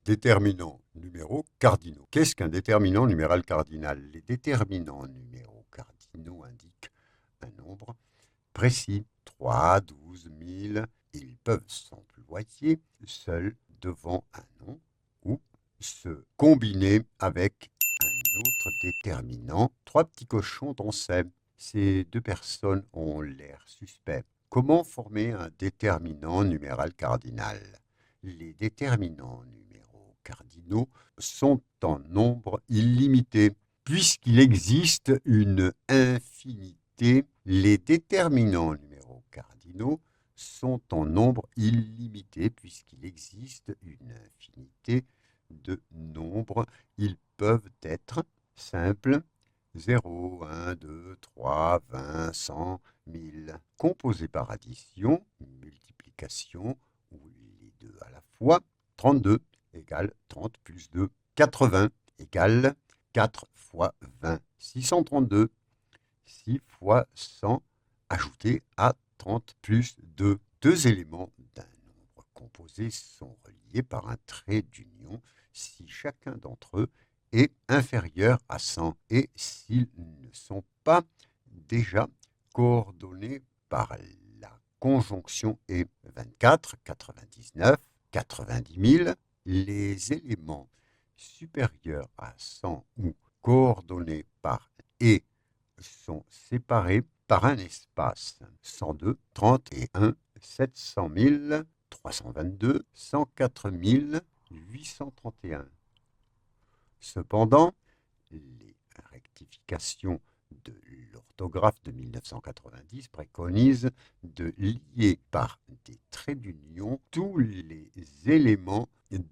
Déterminants numéros cardinaux. Qu'est-ce qu'un déterminant numéral cardinal? Les déterminants numéros cardinaux indiquent un nombre précis, 3, 12, 1000. Ils peuvent s'employer seuls devant un nom ou se combiner avec un autre déterminant. Trois petits cochons dansaient. Ces deux personnes ont l'air suspects. Comment former un déterminant numéral cardinal? Les déterminants numéraux cardinaux sont en nombre illimité. Puisqu'il existe une infinité, les déterminants numéraux cardinaux sont en nombre illimité puisqu'il existe une infinité de nombres. Ils peuvent être simples, 0, 1, 2, 3, 20, 100, 1000, composés par addition, multiplication, ou les deux à la fois. 32 égale 30 plus 2, 80 égale 4 fois 20, 632. 6 fois 100 ajouté à 30 plus 2. Deux éléments d'un nombre composé sont reliés par un trait d'union si chacun d'entre eux est inférieur à 100 et s'ils ne sont pas déjà coordonnés par la conjonction et 24, 99, 90 000. Les éléments supérieurs à 100 ou coordonnés par et sont séparés par un espace 102, 31, 700 000, 322, 104 831. Cependant, les rectifications de l'orthographe de 1990 préconisent de lier par des traits d'union tous les éléments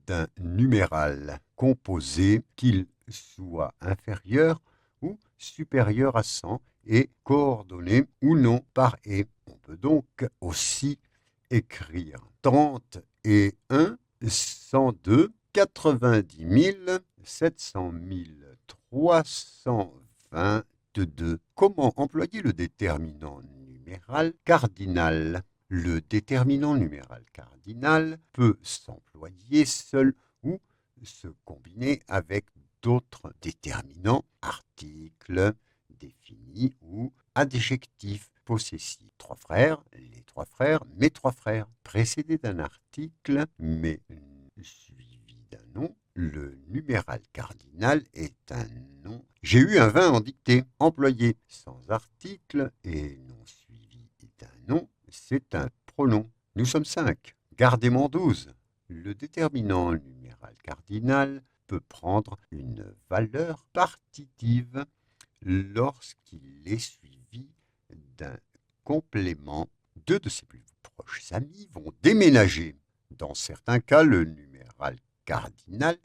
d'un numéral composé, qu'ils soient inférieurs ou supérieur à 100 et coordonnés ou non par et. On peut donc aussi écrire 30 et 1, 102, 90 000, 700 322. Comment employer le déterminant numéral cardinal? Le déterminant numéral cardinal peut s'employer seul ou se combiner avec d'autres déterminants, articles, définis ou adjectifs possessifs. Trois frères, les trois frères, mes trois frères, précédé d'un article, mais suivi d'un nom. Le numéral cardinal est un nom. J'ai eu un vin en dictée, employé sans article et non suivi d'un nom, c'est un pronom. Nous sommes 5. Gardez-mon 12. Le déterminant numéral cardinal peut prendre une valeur partitive lorsqu'il est suivi d'un complément. Deux de ses plus proches amis vont déménager. Dans certains cas, le numéral cardinal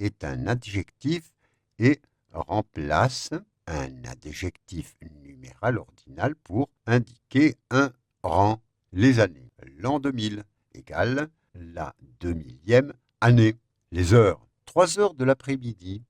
est un adjectif et remplace un adjectif numéral ordinal pour indiquer un rang. Les années. L'an 2000 égale la 2000e année. Les heures. 3 heures de l'après-midi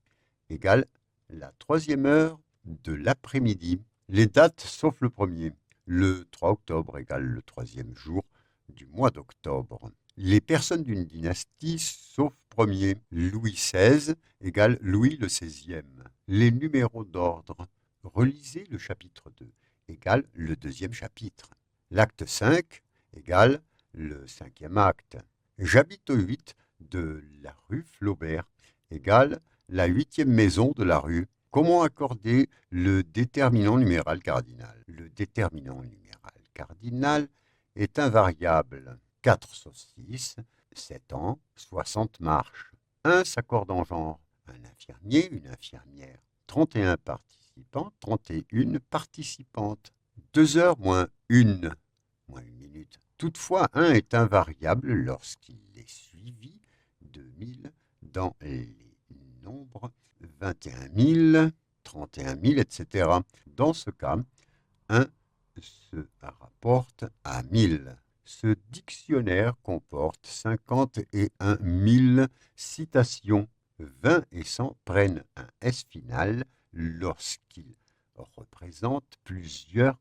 égale la 3e heure de l'après-midi. Les dates sauf le premier. Le 3 octobre égale le 3e jour du mois d'octobre. Les personnes d'une dynastie sauf premier. Louis XVI égale Louis le XVIe. Les numéros d'ordre. Relisez le chapitre 2 égale le 2e chapitre. L'acte 5 égale le 5e acte. J'habite au 8 de la rue Flaubert égale la 8e maison de la rue. Comment accorder le déterminant numéral cardinal? Le déterminant numéral cardinal est invariable. 4 saucisses, 7 ans, 60 marches. 1 s'accorde en genre. Un infirmier, une infirmière. 31 participants, 31 participantes. 2 heures moins 1 minute. Toutefois, 1 est invariable lorsqu'il est suivi de 1000 dans les nombres 21 000, 31 000, etc. Dans ce cas, 1 se rapporte à 1000. Ce dictionnaire comporte 51 000 citations. 20 et 100 prennent un S final lorsqu'ils représentent plusieurs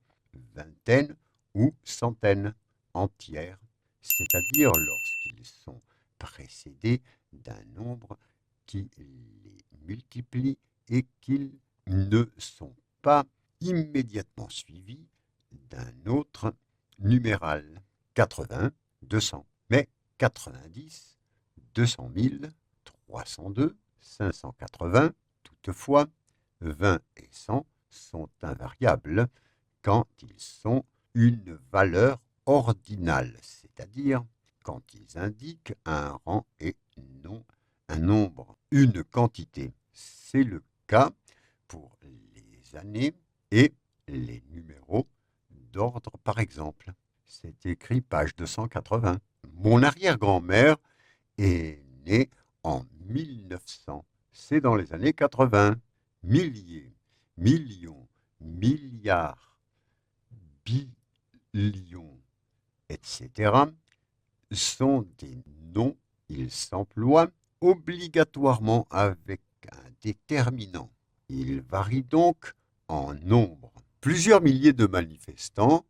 vingtaines ou centaines entières, c'est-à-dire lorsqu'ils sont précédés d'un nombre qui les multiplie et qu'ils ne sont pas immédiatement suivis d'un autre numéral. 80, 200. Mais 90, 200 000, 302, 580, toutefois, 20 et 100 sont invariables quand ils sont une valeur ordinale, c'est-à-dire quand ils indiquent un rang et non un nombre, une quantité. C'est le cas pour les années et les numéros d'ordre, par exemple. C'est écrit page 280. Mon arrière-grand-mère est née en 1900. C'est dans les années 80. Milliers, millions, milliards, billions, etc. sont des noms. Ils s'emploient obligatoirement avec un déterminant. Ils varient donc en nombre. Plusieurs milliers de manifestants,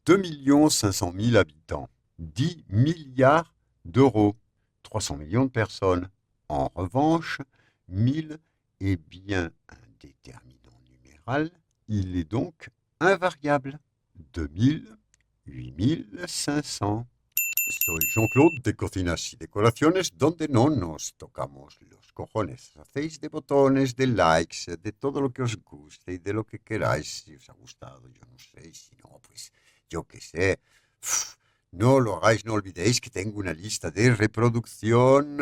2 500 000 habitants, 10 milliards d'euros, 300 millions de personnes. En revanche, 1000 est bien un déterminant numéral, il est donc invariable. 2000, 8500. Soy Jean-Claude de Cocinas y Decoraciones, donde no nos tocamos los cojones. Hacéis de botones, de likes, de todo lo que os guste y de lo que queráis. Si os ha gustado, yo no sé. Y si no, pues yo qué sé. No lo hagáis, no olvidéis que tengo una lista de reproducción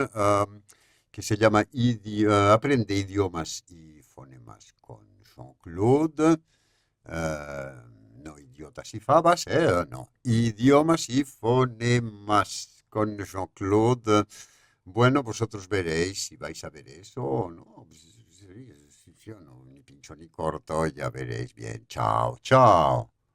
que se llama Aprende idiomas y fonemas con Jean-Claude. No idiotas y fabas, no. Idiomas y fonemas con Jean-Claude. Bueno, vosotros veréis si vais a ver eso o no. Pues, sí, yo no, ni pincho ni corto, ya veréis bien. Chao, chao.